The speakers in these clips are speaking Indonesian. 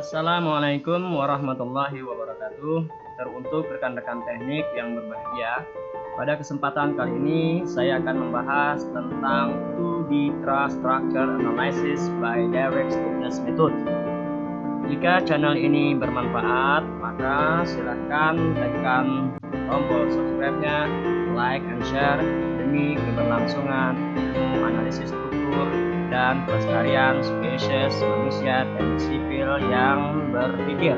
Assalamualaikum warahmatullahi wabarakatuh. Teruntuk rekan-rekan teknik yang berbahagia, pada kesempatan kali ini saya akan membahas tentang 2D Truss Structure Analysis by Direct Stiffness Method. Jika channel ini bermanfaat, maka silahkan tekan tombol subscribe-nya, like and share demi keberlangsungan ilmu analisis struktur dan pelestarian spesies manusia teknik sipil yang berpikir.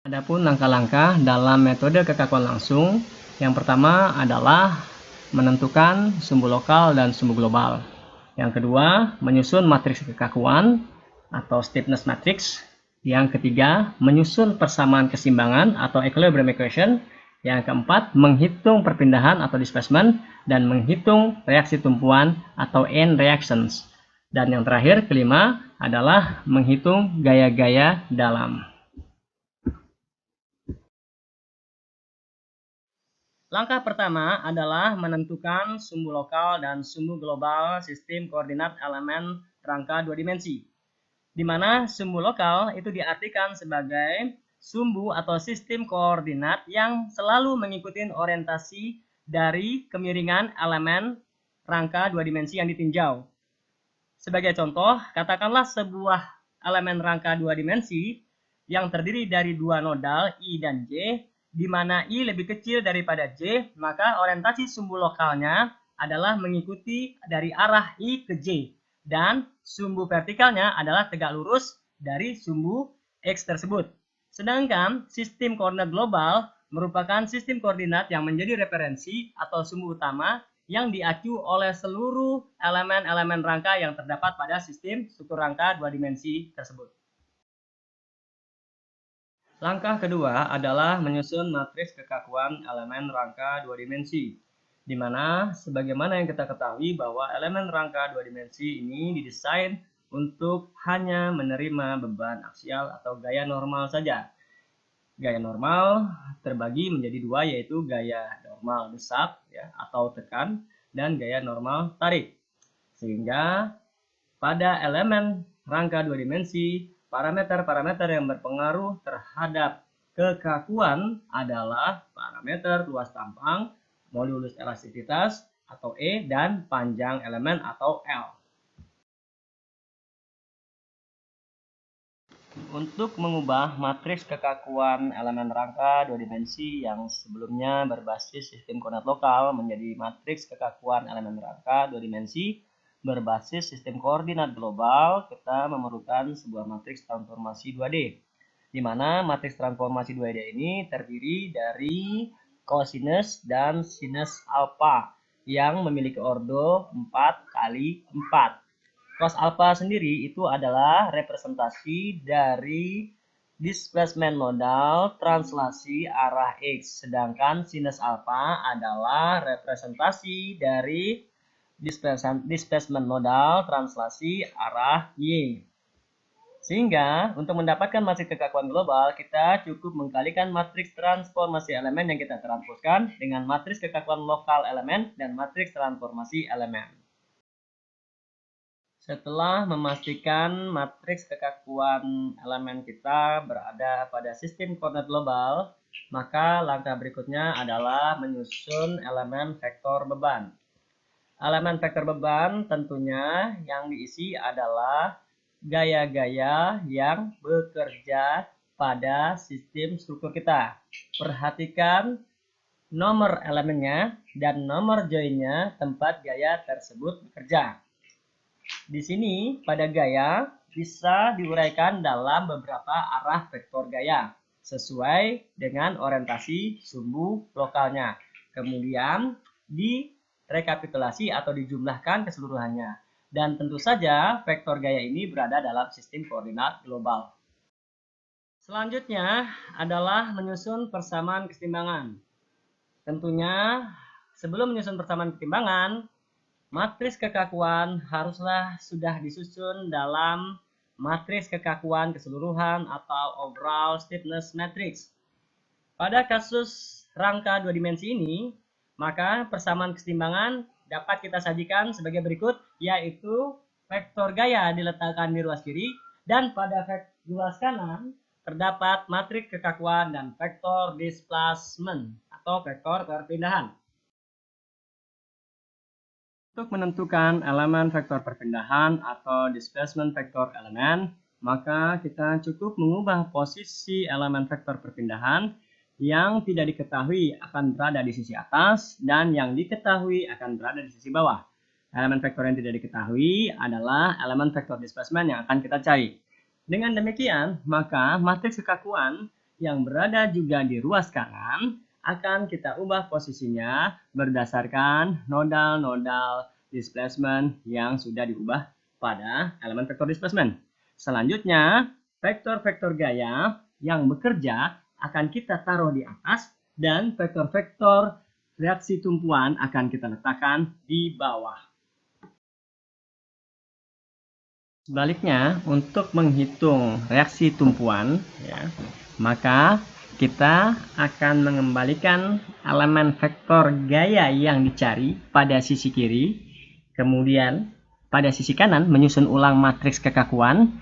Adapun langkah-langkah dalam metode kekakuan langsung, yang pertama adalah menentukan sumbu lokal dan sumbu global. Yang kedua, menyusun matriks kekakuan atau stiffness matrix. Yang ketiga, menyusun persamaan keseimbangan atau equilibrium equation. Yang keempat, menghitung perpindahan atau displacement dan menghitung reaksi tumpuan atau end reactions. Dan yang terakhir, kelima, adalah menghitung gaya-gaya dalam. Langkah pertama adalah menentukan sumbu lokal dan sumbu global sistem koordinat elemen rangka dua dimensi. Di mana sumbu lokal itu diartikan sebagai sumbu atau sistem koordinat yang selalu mengikuti orientasi dari kemiringan elemen rangka dua dimensi yang ditinjau. Sebagai contoh, katakanlah sebuah elemen rangka dua dimensi yang terdiri dari dua nodal I dan J, di mana I lebih kecil daripada J, maka orientasi sumbu lokalnya adalah mengikuti dari arah I ke J, dan sumbu vertikalnya adalah tegak lurus dari sumbu X tersebut. Sedangkan sistem koordinat global merupakan sistem koordinat yang menjadi referensi atau sumbu utama yang diacu oleh seluruh elemen-elemen rangka yang terdapat pada sistem struktur rangka dua dimensi tersebut. Langkah kedua adalah menyusun matriks kekakuan elemen rangka dua dimensi, di mana sebagaimana yang kita ketahui bahwa elemen rangka dua dimensi ini didesain untuk hanya menerima beban aksial atau gaya normal saja. Gaya normal terbagi menjadi dua, yaitu gaya normal desak atau tekan dan gaya normal tarik. Sehingga pada elemen rangka dua dimensi, parameter-parameter yang berpengaruh terhadap kekakuan adalah parameter luas tampang, modulus elastisitas atau E, dan panjang elemen atau L. Untuk mengubah matriks kekakuan elemen rangka dua dimensi yang sebelumnya berbasis sistem koordinat lokal menjadi matriks kekakuan elemen rangka dua dimensi berbasis sistem koordinat global, kita memerlukan sebuah matriks transformasi 2D, di mana matriks transformasi 2D ini terdiri dari cosinus dan sinus alfa yang memiliki ordo 4 kali 4. Cos alpha sendiri itu adalah representasi dari displacement nodal translasi arah X, sedangkan sinus alpha adalah representasi dari displacement nodal translasi arah Y. Sehingga untuk mendapatkan matriks kekakuan global, kita cukup mengkalikan matriks transformasi elemen yang kita transposkan dengan matriks kekakuan lokal elemen dan matriks transformasi elemen. Setelah memastikan matriks kekakuan elemen kita berada pada sistem koordinat global, maka langkah berikutnya adalah menyusun elemen vektor beban. Elemen vektor beban tentunya yang diisi adalah gaya-gaya yang bekerja pada sistem struktur kita. Perhatikan nomor elemennya dan nomor joinnya tempat gaya tersebut bekerja. Di sini pada gaya bisa diuraikan dalam beberapa arah vektor gaya sesuai dengan orientasi sumbu lokalnya. Kemudian direkapitulasi atau dijumlahkan keseluruhannya. Dan tentu saja vektor gaya ini berada dalam sistem koordinat global. Selanjutnya adalah menyusun persamaan keseimbangan. Tentunya sebelum menyusun persamaan keseimbangan, matriks kekakuan haruslah sudah disusun dalam matriks kekakuan keseluruhan atau overall stiffness matrix. Pada kasus rangka dua dimensi ini, maka persamaan keseimbangan dapat kita sajikan sebagai berikut, yaitu vektor gaya diletakkan di ruas kiri, dan pada ruas kanan terdapat matriks kekakuan dan vektor displacement atau vektor perpindahan. Untuk menentukan elemen vektor perpindahan atau displacement vektor elemen, maka kita cukup mengubah posisi elemen vektor perpindahan yang tidak diketahui akan berada di sisi atas dan yang diketahui akan berada di sisi bawah. Elemen vektor yang tidak diketahui adalah elemen vektor displacement yang akan kita cari. Dengan demikian, maka matriks kekakuan yang berada juga di ruas kanan akan kita ubah posisinya berdasarkan nodal-nodal displacement yang sudah diubah pada elemen vektor displacement. Selanjutnya, vektor-vektor gaya yang bekerja akan kita taruh di atas dan vektor-vektor reaksi tumpuan akan kita letakkan di bawah. Sebaliknya, untuk menghitung reaksi tumpuan, maka kita akan mengembalikan elemen vektor gaya yang dicari pada sisi kiri, kemudian pada sisi kanan menyusun ulang matriks kekakuan,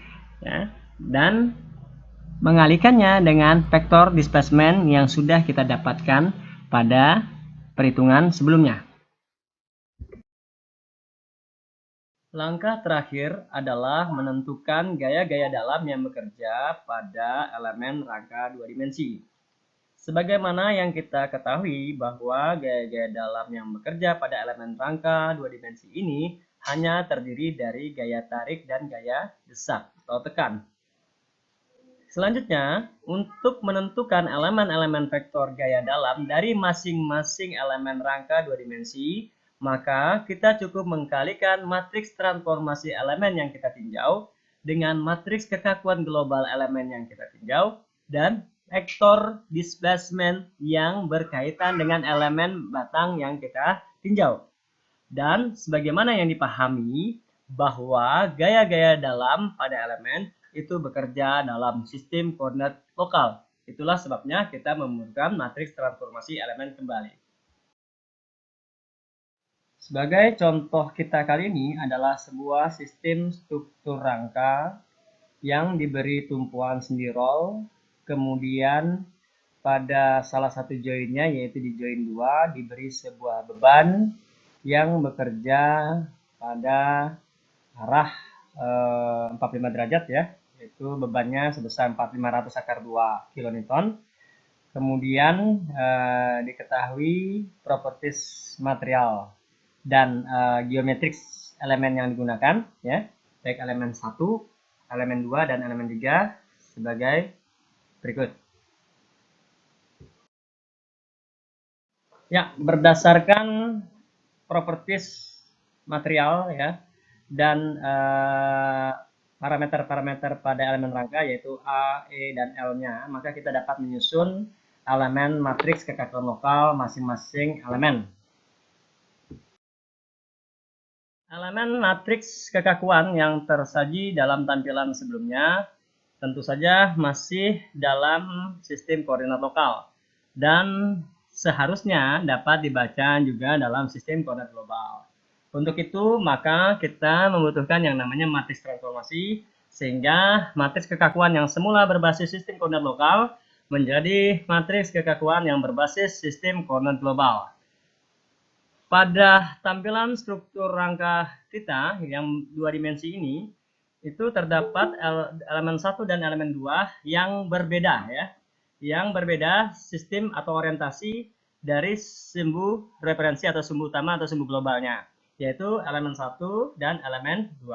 dan mengalihkannya dengan vektor displacement yang sudah kita dapatkan pada perhitungan sebelumnya. Langkah terakhir adalah menentukan gaya-gaya dalam yang bekerja pada elemen rangka 2 dimensi. Sebagaimana yang kita ketahui bahwa gaya-gaya dalam yang bekerja pada elemen rangka 2 dimensi ini hanya terdiri dari gaya tarik dan gaya desak atau tekan. Selanjutnya, untuk menentukan elemen-elemen vektor gaya dalam dari masing-masing elemen rangka 2 dimensi, maka kita cukup mengkalikan matriks transformasi elemen yang kita tinjau dengan matriks kekakuan global elemen yang kita tinjau dan vektor displacement yang berkaitan dengan elemen batang yang kita tinjau. Dan sebagaimana yang dipahami bahwa gaya-gaya dalam pada elemen itu bekerja dalam sistem koordinat lokal. Itulah sebabnya kita memerlukan matriks transformasi elemen kembali. Sebagai contoh kita kali ini adalah sebuah sistem struktur rangka yang diberi tumpuan sendirol, kemudian pada salah satu joinnya yaitu di join 2 diberi sebuah beban yang bekerja pada arah 45 derajat ya, yaitu bebannya sebesar 4500 akar 2 kN. Kemudian diketahui properties material dan geometrik elemen yang digunakan ya, baik elemen 1, elemen 2 dan elemen 3 sebagai berikut. Ya, berdasarkan properties material ya dan parameter-parameter pada elemen rangka yaitu A, E dan L-nya, maka kita dapat menyusun elemen matriks kekakuan lokal masing-masing elemen. Elemen matriks kekakuan yang tersaji dalam tampilan sebelumnya tentu saja masih dalam sistem koordinat lokal dan seharusnya dapat dibaca juga dalam sistem koordinat global. Untuk itu, maka kita membutuhkan yang namanya matriks transformasi sehingga matriks kekakuan yang semula berbasis sistem koordinat lokal menjadi matriks kekakuan yang berbasis sistem koordinat global. Pada tampilan struktur rangka kita yang 2 dimensi ini, itu terdapat elemen 1 dan elemen 2 yang berbeda ya. Yang berbeda sistem atau orientasi dari sumbu referensi atau sumbu utama atau sumbu globalnya, yaitu elemen 1 dan elemen 2.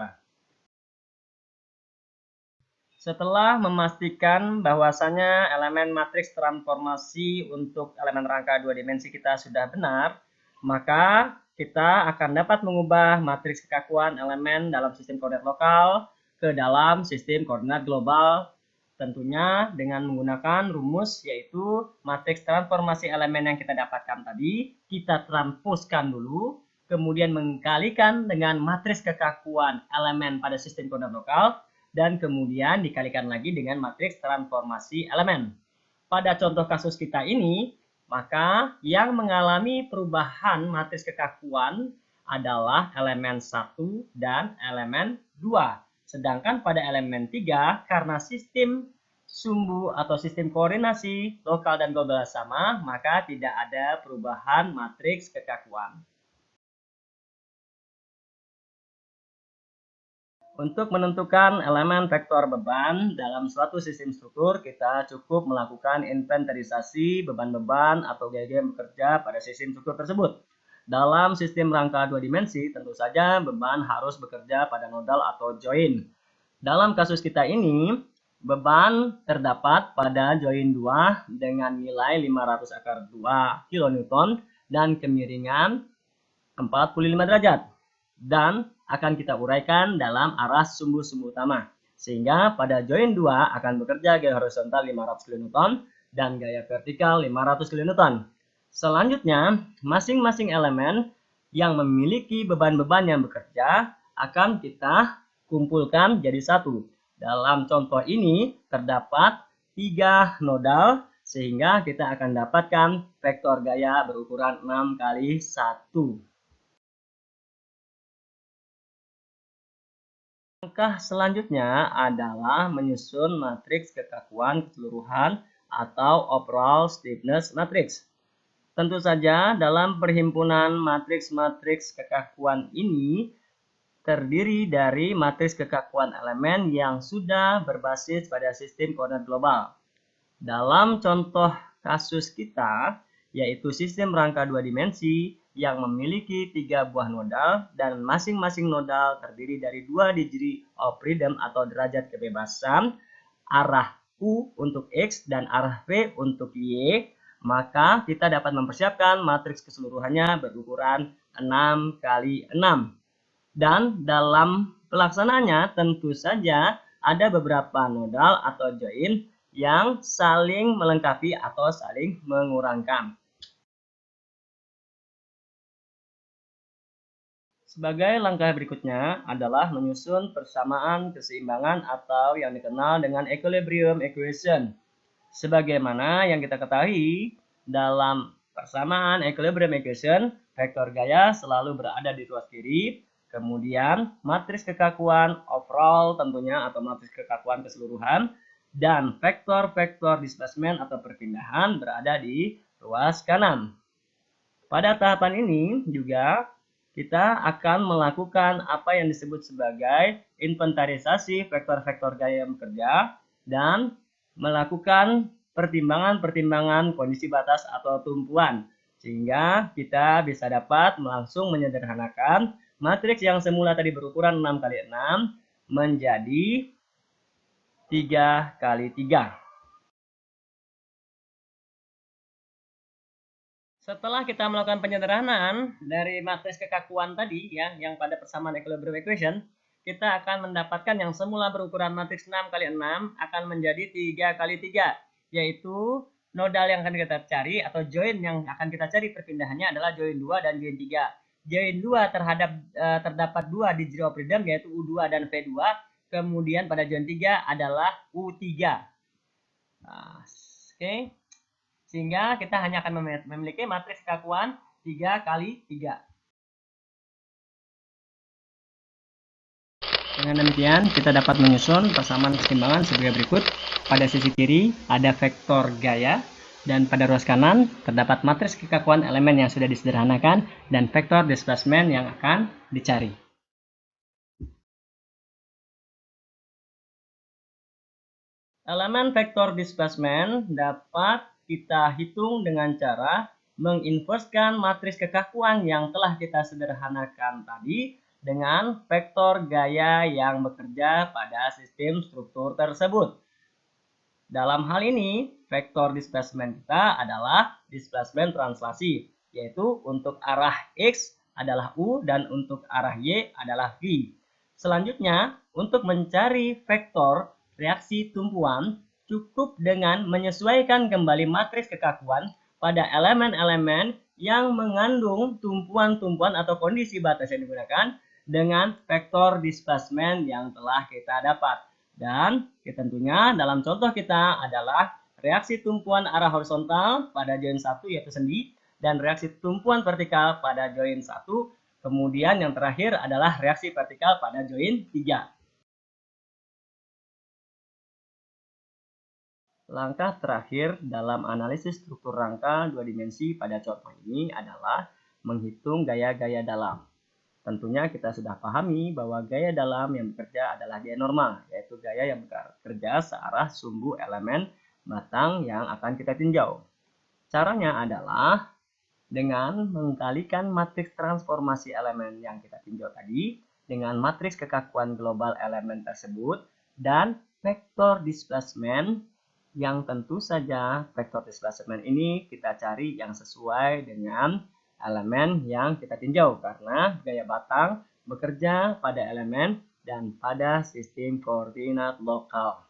Setelah memastikan bahwasanya elemen matriks transformasi untuk elemen rangka 2 dimensi kita sudah benar, maka kita akan dapat mengubah matriks kekakuan elemen dalam sistem koordinat lokal ke dalam sistem koordinat global, tentunya dengan menggunakan rumus yaitu matriks transformasi elemen yang kita dapatkan tadi, kita transposkan dulu, kemudian mengkalikan dengan matriks kekakuan elemen pada sistem koordinat lokal, dan kemudian dikalikan lagi dengan matriks transformasi elemen. Pada contoh kasus kita ini, maka yang mengalami perubahan matriks kekakuan adalah elemen 1 dan elemen 2. Sedangkan pada elemen 3, karena sistem sumbu atau sistem koordinasi lokal dan global sama, maka tidak ada perubahan matriks kekakuan. Untuk menentukan elemen vektor beban dalam suatu sistem struktur, kita cukup melakukan inventarisasi beban-beban atau gaya yang bekerja pada sistem struktur tersebut. Dalam sistem rangka 2 dimensi, tentu saja beban harus bekerja pada nodal atau join. Dalam kasus kita ini, beban terdapat pada join 2 dengan nilai 500/2 kN dan kemiringan 45 derajat. Dan akan kita uraikan dalam arah sumbu-sumbu utama. Sehingga pada join 2 akan bekerja gaya horizontal 500 kN dan gaya vertikal 500 kN. Selanjutnya, masing-masing elemen yang memiliki beban-beban yang bekerja akan kita kumpulkan jadi satu. Dalam contoh ini terdapat 3 nodal sehingga kita akan dapatkan vektor gaya berukuran 6x1. Langkah selanjutnya adalah menyusun matriks kekakuan keseluruhan atau overall stiffness matrix. Tentu saja dalam perhimpunan matriks-matriks kekakuan ini terdiri dari matriks kekakuan elemen yang sudah berbasis pada sistem koordinat global. Dalam contoh kasus kita, yaitu sistem rangka 2 dimensi yang memiliki 3 buah nodal dan masing-masing nodal terdiri dari 2 degree of freedom atau derajat kebebasan, arah U untuk X dan arah V untuk Y, maka kita dapat mempersiapkan matriks keseluruhannya berukuran 6x6. Dan dalam pelaksanaannya tentu saja ada beberapa nodal atau join yang saling melengkapi atau saling mengurangkan. Sebagai langkah berikutnya adalah menyusun persamaan keseimbangan atau yang dikenal dengan equilibrium equation. Sebagaimana yang kita ketahui, dalam persamaan equilibrium equation, vektor gaya selalu berada di ruas kiri, kemudian matriks kekakuan overall tentunya atau matriks kekakuan keseluruhan, dan vektor-vektor displacement atau perpindahan berada di ruas kanan. Pada tahapan ini juga kita akan melakukan apa yang disebut sebagai inventarisasi vektor-vektor gaya yang bekerja dan melakukan pertimbangan-pertimbangan kondisi batas atau tumpuan sehingga kita bisa dapat langsung menyederhanakan matriks yang semula tadi berukuran 6x6 menjadi 3x3. Setelah kita melakukan penyederhanaan dari matriks kekakuan tadi ya, yang pada persamaan equilibrium equation, kita akan mendapatkan yang semula berukuran matriks 6x6 akan menjadi 3x3, yaitu nodal yang akan kita cari atau join yang akan kita cari perpindahannya adalah join 2 dan join 3. Join 2 terdapat 2 degree of freedom yaitu U2 dan V2, kemudian pada join 3 adalah U3. Nah, oke. Sehingga kita hanya akan memiliki matriks kekakuan 3x3. Dengan demikian, kita dapat menyusun persamaan keseimbangan sebagai berikut. Pada sisi kiri ada vektor gaya, dan pada ruas kanan terdapat matriks kekakuan elemen yang sudah disederhanakan dan vektor displacement yang akan dicari. Elemen vektor displacement dapat kita hitung dengan cara menginverskan matriks kekakuan yang telah kita sederhanakan tadi dengan vektor gaya yang bekerja pada sistem struktur tersebut. Dalam hal ini, vektor displacement kita adalah displacement translasi, yaitu untuk arah X adalah U dan untuk arah Y adalah V. Selanjutnya, untuk mencari vektor reaksi tumpuan, cukup dengan menyesuaikan kembali matriks kekakuan pada elemen-elemen yang mengandung tumpuan-tumpuan atau kondisi batas yang digunakan dengan vektor displacement yang telah kita dapat. Dan tentunya dalam contoh kita adalah reaksi tumpuan arah horizontal pada join 1 yaitu sendi dan reaksi tumpuan vertikal pada join 1 Kemudian yang terakhir adalah reaksi vertikal pada join 3. Langkah terakhir dalam analisis struktur rangka 2 dimensi pada contoh ini adalah menghitung gaya-gaya dalam. Tentunya kita sudah pahami bahwa gaya dalam yang bekerja adalah gaya normal, yaitu gaya yang bekerja searah sumbu elemen batang yang akan kita tinjau. Caranya adalah dengan mengkalikan matriks transformasi elemen yang kita tinjau tadi dengan matriks kekakuan global elemen tersebut dan vektor displacement, yang tentu saja vektor displacement ini kita cari yang sesuai dengan elemen yang kita tinjau karena gaya batang bekerja pada elemen dan pada sistem koordinat lokal.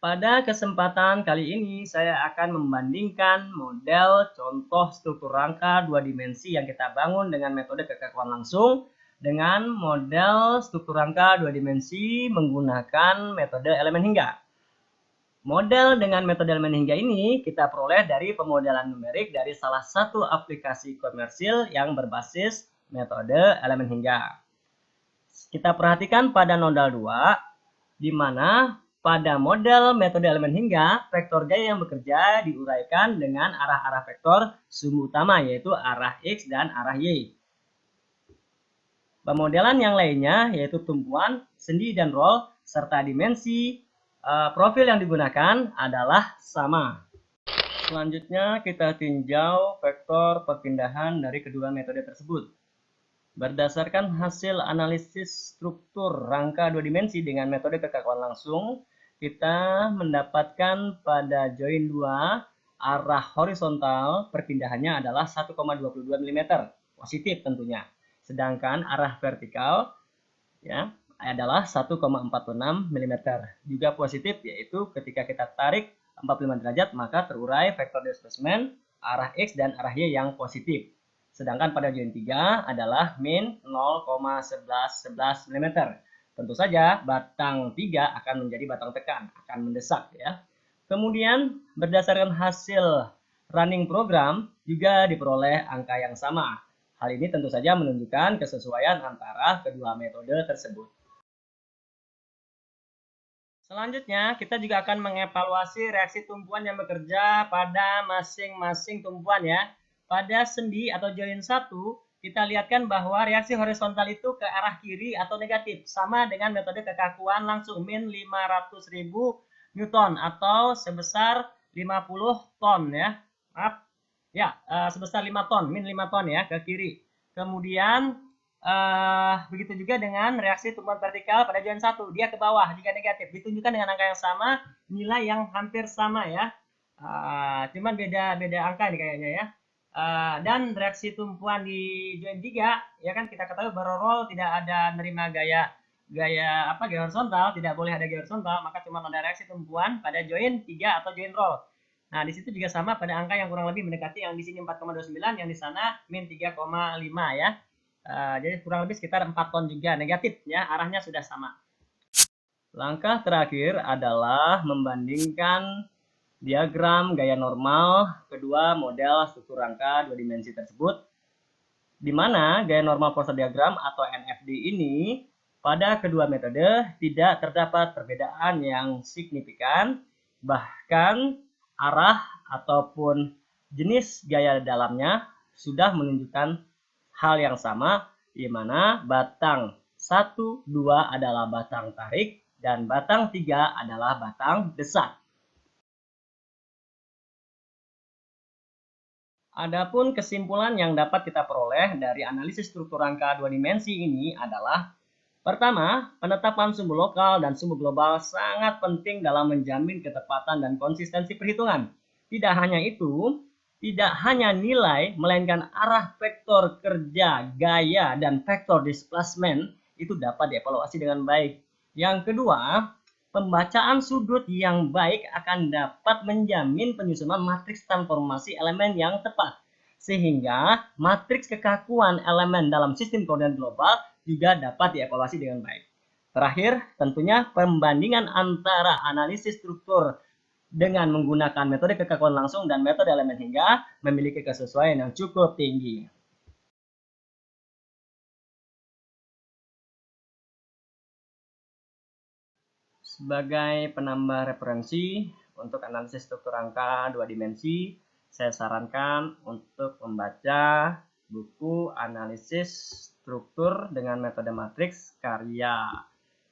Pada kesempatan kali ini saya akan membandingkan model contoh struktur rangka 2 dimensi yang kita bangun dengan metode kekakuan langsung dengan model struktur rangka 2 dimensi menggunakan metode elemen hingga. Model dengan metode elemen hingga ini kita peroleh dari pemodelan numerik dari salah satu aplikasi komersil yang berbasis metode elemen hingga. Kita perhatikan pada nodal 2, di mana pada model metode elemen hingga, vektor gaya yang bekerja diuraikan dengan arah-arah vektor sumbu utama, yaitu arah X dan arah Y. Pemodelan yang lainnya, yaitu tumpuan, sendi, dan roll, serta dimensi profil yang digunakan adalah sama. Selanjutnya, kita tinjau vektor perpindahan dari kedua metode tersebut. Berdasarkan hasil analisis struktur rangka 2 dimensi dengan metode kekakuan langsung, kita mendapatkan pada join 2 arah horizontal perpindahannya adalah 1,22 mm, positif tentunya. Sedangkan arah vertikal ya adalah 1,46 mm, juga positif, yaitu ketika kita tarik 45 derajat maka terurai vektor displacement arah X dan arah Y yang positif. Sedangkan pada join 3 adalah min 0,1111 mm. Tentu saja batang 3 akan menjadi batang tekan, akan mendesak ya. Kemudian berdasarkan hasil running program juga diperoleh angka yang sama. Hal ini tentu saja menunjukkan kesesuaian antara kedua metode tersebut. Selanjutnya, kita juga akan mengevaluasi reaksi tumpuan yang bekerja pada masing-masing tumpuan ya. Pada sendi atau join 1, kita lihatkan bahwa reaksi horizontal itu ke arah kiri atau negatif, sama dengan metode kekakuan langsung min 500.000 Newton atau sebesar 50 ton ya. Maaf. Ya, sebesar 5 ton, min 5 ton ya ke kiri. Kemudian begitu juga dengan reaksi tumpuan vertikal pada join 1, dia ke bawah jika negatif, ditunjukkan dengan angka yang sama, nilai yang hampir sama ya. Cuman beda angka nih kayaknya ya. Dan reaksi tumpuan di join 3 ya kan kita ketahui bahwa roll tidak ada nerima gaya horizontal, tidak boleh ada gaya horizontal, maka cuma ada reaksi tumpuan pada join 3 atau join roll. Nah, di situ juga sama pada angka yang kurang lebih mendekati, yang di sini 4,29, yang di sana min 3,5 ya. Jadi kurang lebih sekitar 4 ton juga negatif ya, arahnya sudah sama. Langkah terakhir adalah membandingkan diagram gaya normal kedua model struktur rangka 2 dimensi tersebut, di mana gaya normal Poisson diagram atau NFD ini pada kedua metode tidak terdapat perbedaan yang signifikan, bahkan arah ataupun jenis gaya dalamnya sudah menunjukkan hal yang sama, di mana batang 1, 2 adalah batang tarik dan batang 3 adalah batang desak. Adapun kesimpulan yang dapat kita peroleh dari analisis struktur rangka 2 dimensi ini adalah: pertama, penetapan sumbu lokal dan sumbu global sangat penting dalam menjamin ketepatan dan konsistensi perhitungan. Tidak hanya itu, tidak hanya nilai, melainkan arah vektor kerja, gaya, dan vektor displacement itu dapat dievaluasi dengan baik. Yang kedua, pembacaan sudut yang baik akan dapat menjamin penyusunan matriks transformasi elemen yang tepat, sehingga matriks kekakuan elemen dalam sistem koordinat global juga dapat dievaluasi dengan baik. Terakhir, tentunya pembandingan antara analisis struktur dengan menggunakan metode kekakuan langsung dan metode elemen hingga memiliki kesesuaian yang cukup tinggi. Sebagai penambah referensi untuk analisis struktur angka 2 dimensi, saya sarankan untuk membaca buku analisis struktur dengan metode matriks karya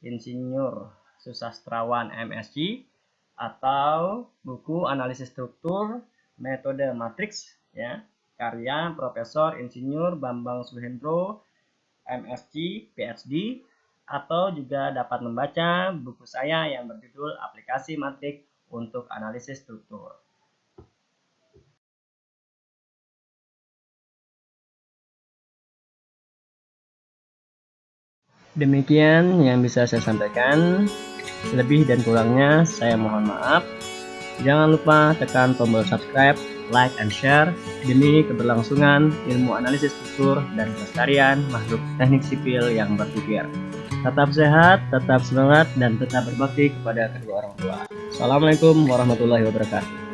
Insinyur Susastrawan MSc, atau buku analisis struktur metode matriks ya karya Profesor Insinyur Bambang Suhendro MSc PhD, atau juga dapat membaca buku saya yang berjudul Aplikasi Matrik untuk Analisis Struktur. Demikian yang bisa saya sampaikan. Lebih dan kurangnya saya mohon maaf. Jangan lupa tekan tombol subscribe, like, and share demi keberlangsungan ilmu analisis struktur dan kelestarian makhluk teknik sipil yang berpikir. Tetap sehat, tetap semangat, dan tetap berbakti kepada kedua orang tua. Assalamualaikum warahmatullahi wabarakatuh.